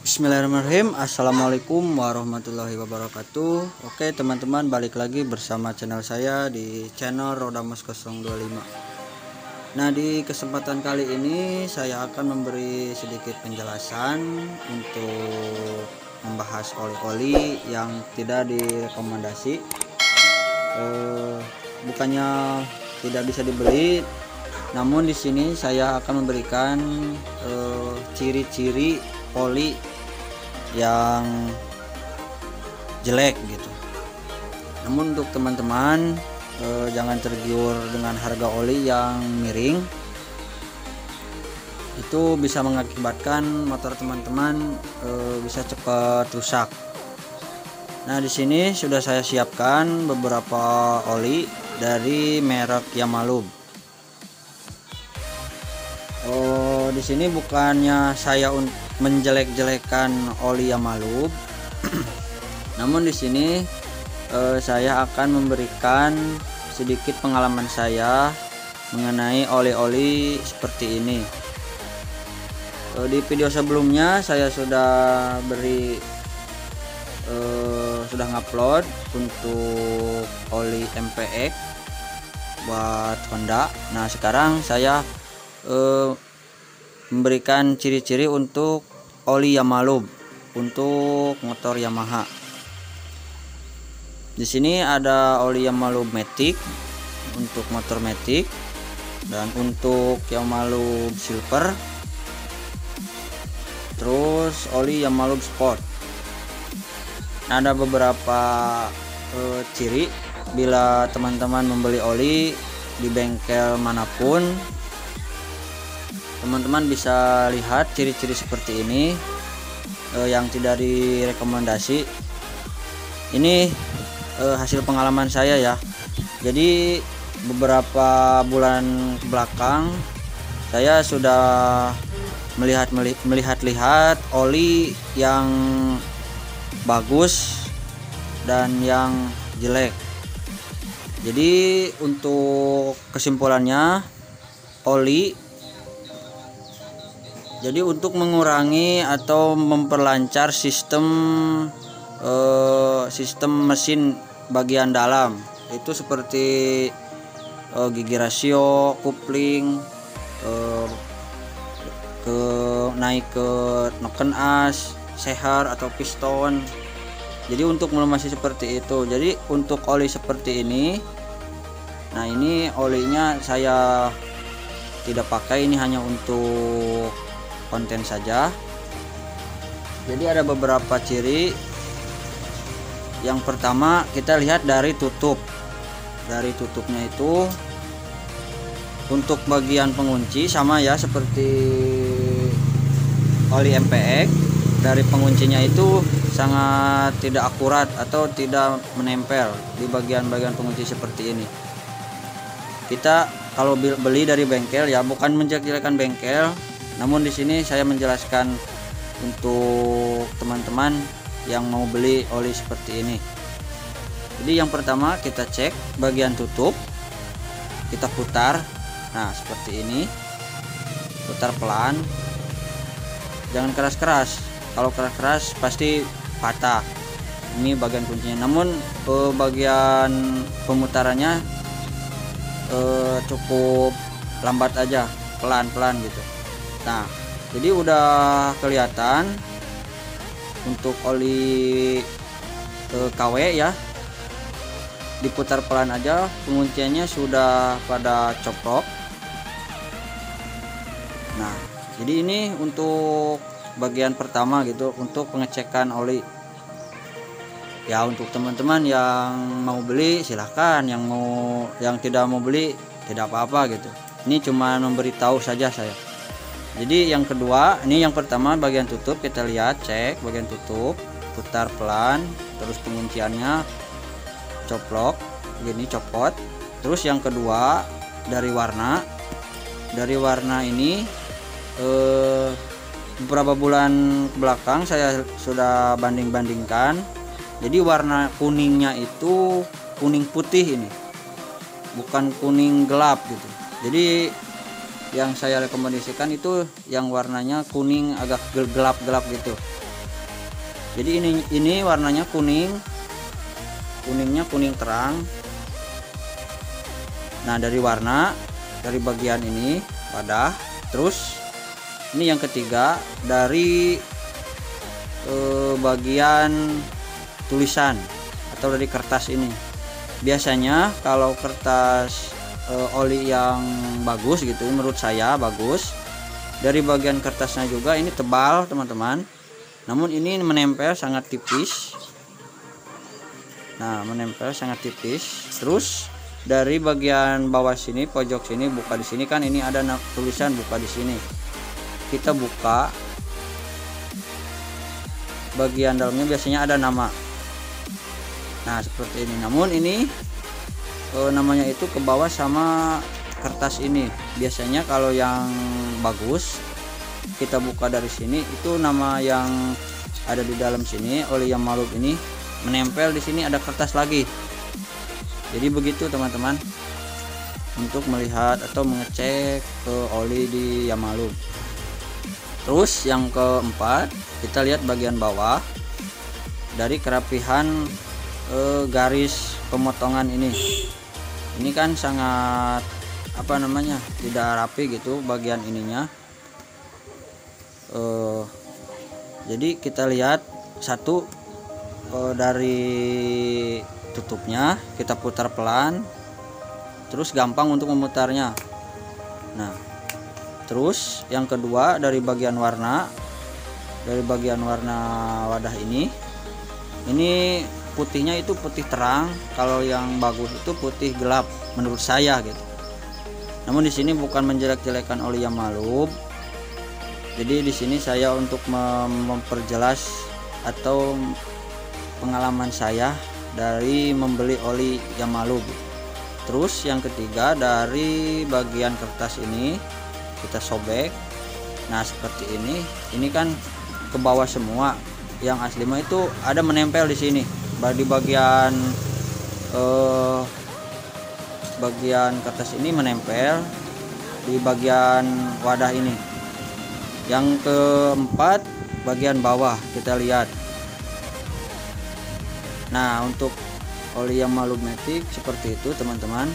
Bismillahirrahmanirrahim. Assalamualaikum warahmatullahi wabarakatuh. Oke teman-teman, balik lagi bersama channel saya di channel Rodamas 025. Nah, di kesempatan kali ini saya akan memberi sedikit penjelasan untuk membahas oli-oli yang tidak direkomendasi. Bukannya tidak bisa dibeli, namun di sini saya akan memberikan ciri-ciri oli yang jelek gitu. Namun untuk teman-teman jangan tergiur dengan harga oli yang miring. Itu bisa mengakibatkan motor teman-teman bisa cepat rusak. Nah, di sini sudah saya siapkan beberapa oli dari merek Yamalub. Di sini bukannya saya menjelek-jelekan oli Yamalub, namun di sini saya akan memberikan sedikit pengalaman saya mengenai oli-oli seperti ini. Di video sebelumnya saya sudah sudah ngupload untuk oli MPX buat Honda. Nah, sekarang saya memberikan ciri-ciri untuk oli Yamalub untuk motor Yamaha. Di sini ada oli Yamalub Matic untuk motor Matic, dan untuk Yamalub Silver, terus oli Yamalub Sport. Ada beberapa ciri bila teman-teman membeli oli di bengkel manapun. Teman-teman bisa lihat ciri-ciri seperti ini yang tidak direkomendasi. Ini hasil pengalaman saya ya. Jadi beberapa bulan ke belakang saya sudah melihat oli yang bagus dan yang jelek. Jadi untuk kesimpulannya, jadi untuk mengurangi atau memperlancar sistem mesin bagian dalam itu seperti gigi rasio, kupling, naik ke noken as, sehar atau piston. Jadi untuk melumasi seperti itu. Jadi untuk oli seperti ini, nah ini olinya saya tidak pakai, ini hanya untuk konten saja. Jadi ada beberapa ciri. Yang pertama kita lihat dari tutup. Dari tutupnya itu untuk bagian pengunci sama ya seperti oli MPX. Dari penguncinya itu sangat tidak akurat atau tidak menempel di bagian-bagian pengunci seperti ini. Kita kalau beli dari bengkel ya, bukan menjelek-jelekan bengkel, namun di sini saya menjelaskan untuk teman-teman yang mau beli oli seperti ini. Jadi yang pertama kita cek bagian tutup, kita putar. Nah, seperti ini. Putar pelan. Jangan keras-keras. Kalau keras-keras pasti patah. Ini bagian kuncinya. Namun bagian pemutarannya cukup lambat aja, pelan-pelan gitu. Nah, jadi udah kelihatan untuk oli KW ya, diputar pelan aja, pengunciannya sudah pada coprok. Nah, jadi ini untuk bagian pertama gitu, untuk pengecekan oli ya. Untuk teman-teman yang mau beli silahkan, yang tidak mau beli tidak apa-apa gitu. Ini cuma memberitahu saja saya. Jadi yang kedua, ini yang pertama bagian tutup, kita lihat, cek bagian tutup, putar pelan, terus pengunciannya coplok gini, copot. Terus yang kedua dari warna ini beberapa bulan ke belakang saya sudah banding-bandingkan. Jadi warna kuningnya itu kuning putih, ini bukan kuning gelap gitu. Jadi yang saya rekomendasikan itu yang warnanya kuning agak gelap-gelap gitu. Jadi ini warnanya kuningnya kuning terang. Nah, dari bagian ini wadah. Terus ini yang ketiga dari bagian tulisan atau dari kertas ini. Biasanya kalau kertas oli yang bagus gitu, menurut saya bagus, dari bagian kertasnya juga ini tebal teman-teman, namun ini menempel sangat tipis. Nah, menempel sangat tipis. Terus dari bagian bawah sini, pojok sini, buka di sini kan ini ada tulisan buka di sini. Kita buka bagian dalamnya, biasanya ada nama. Nah, seperti ini. Namun ini namanya itu ke bawah sama kertas ini. Biasanya kalau yang bagus kita buka dari sini, itu nama yang ada di dalam sini, oli Yamalub ini menempel di sini, ada kertas lagi. Jadi begitu teman-teman untuk melihat atau mengecek ke oli di Yamalub. Terus yang keempat, kita lihat bagian bawah dari kerapihan garis pemotongan ini. Ini kan sangat tidak rapi gitu bagian ininya. Jadi kita lihat satu, dari tutupnya kita putar pelan, terus gampang untuk memutarnya. Nah, terus yang kedua dari bagian warna wadah ini putihnya itu putih terang. Kalau yang bagus itu putih gelap menurut saya gitu. Namun di sini bukan menjelek-jelekan oli Yamalub. Jadi di sini saya untuk memperjelas atau pengalaman saya dari membeli oli Yamalub. Terus yang ketiga dari bagian kertas ini kita sobek. Nah, seperti ini. Ini kan ke bawah semua. Yang asli mah itu ada menempel di sini. Di bagian kertas ini menempel di bagian wadah ini. Yang keempat bagian bawah kita lihat. Nah, untuk oli Yamalub Matic seperti itu teman-teman.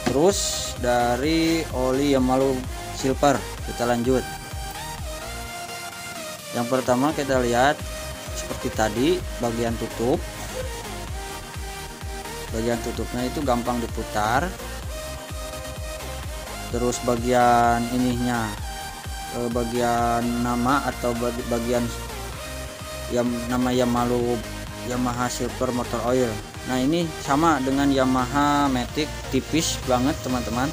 Terus dari oli Yamalub Silver kita lanjut. Yang pertama kita lihat seperti tadi bagian tutup. Bagian tutupnya itu gampang diputar. Terus bagian ininya, bagian nama atau bagian yang nama Yamalub Yamaha Silver Motor Oil. Nah, ini sama dengan Yamaha Matic, tipis banget teman-teman.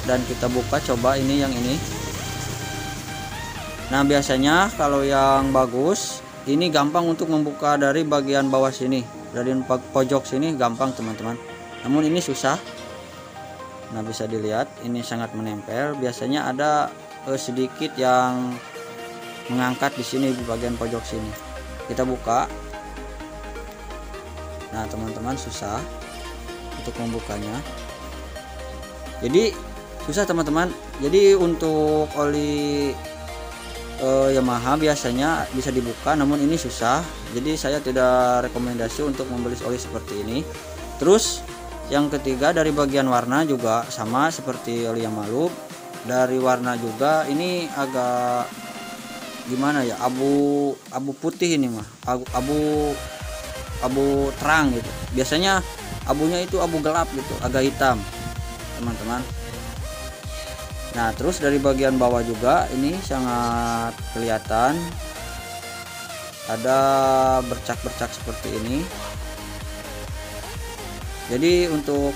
Dan kita buka coba ini yang ini. Nah, biasanya kalau yang bagus ini gampang untuk membuka dari bagian bawah sini, dari pojok sini gampang teman-teman. Namun ini susah. Nah, bisa dilihat ini sangat menempel. Biasanya ada sedikit yang mengangkat di sini di bagian pojok sini. Kita buka. Nah, teman-teman susah untuk membukanya. Jadi susah teman-teman. Jadi untuk oli Yamaha biasanya bisa dibuka, namun ini susah. Jadi saya tidak rekomendasi untuk membeli oli seperti ini. Terus yang ketiga dari bagian warna juga sama seperti oli Yamalub. Dari warna juga ini agak gimana ya, abu putih ini mah, abu terang gitu. Biasanya abunya itu abu gelap gitu, agak hitam teman-teman. Nah, terus dari bagian bawah juga ini sangat kelihatan ada bercak-bercak seperti ini. Jadi untuk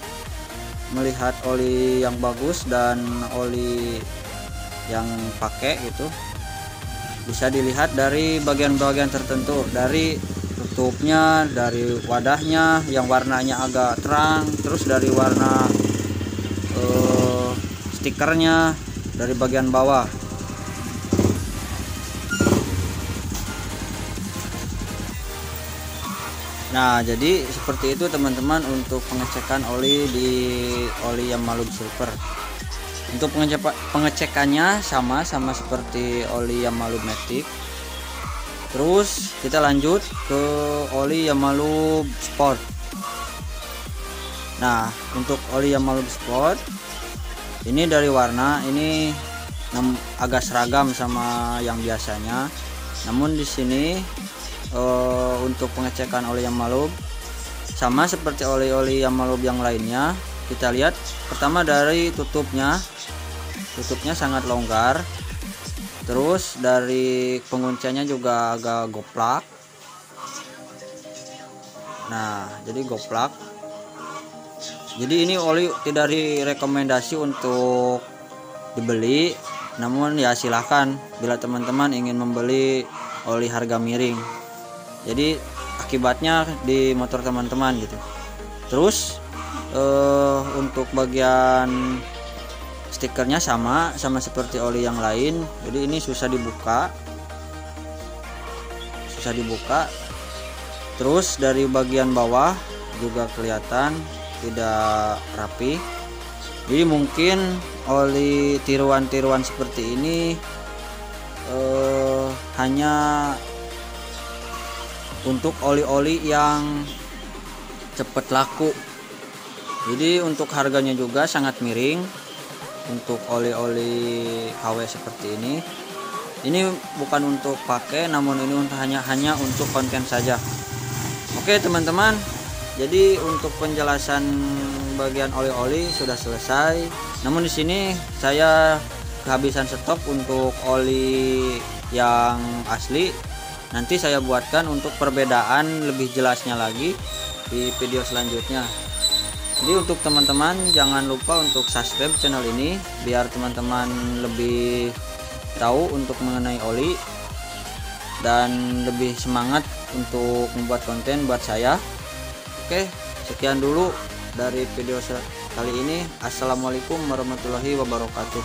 melihat oli yang bagus dan oli yang pakai gitu bisa dilihat dari bagian-bagian tertentu, dari tutupnya, dari wadahnya yang warnanya agak terang, terus dari warna stikernya, dari bagian bawah. Nah, jadi seperti itu teman-teman untuk pengecekan oli di oli Yamalub Silver. Untuk pengecekannya sama seperti oli Yamalub Matic. Terus kita lanjut ke oli Yamalub Sport. Nah, untuk oli Yamalub Sport ini dari warna ini agak seragam sama yang biasanya. Namun di sini untuk pengecekan oli Yamalub sama seperti oli-oli Yamalub yang lainnya. Kita lihat pertama dari tutupnya sangat longgar. Terus dari pengunciannya juga agak goplak. Nah, jadi goplak. Jadi ini oli tidak direkomendasi untuk dibeli, namun ya silahkan bila teman-teman ingin membeli oli harga miring. Jadi akibatnya di motor teman-teman gitu. Terus untuk bagian stikernya sama seperti oli yang lain. Jadi ini susah dibuka. Terus dari bagian bawah juga kelihatan tidak rapi. Jadi mungkin oli tiruan seperti ini hanya untuk oli-oli yang cepat laku. Jadi untuk harganya juga sangat miring untuk oli-oli KW seperti ini. Ini bukan untuk pakai, namun ini hanya untuk konten saja. Oke teman-teman, jadi untuk penjelasan bagian oli-oli sudah selesai. Namun di sini saya kehabisan stok untuk oli yang asli. Nanti saya buatkan untuk perbedaan lebih jelasnya lagi di video selanjutnya. Jadi untuk teman-teman jangan lupa untuk subscribe channel ini biar teman-teman lebih tahu untuk mengenai oli dan lebih semangat untuk membuat konten buat saya. Oke, sekian dulu dari video kali ini. Assalamualaikum warahmatullahi wabarakatuh.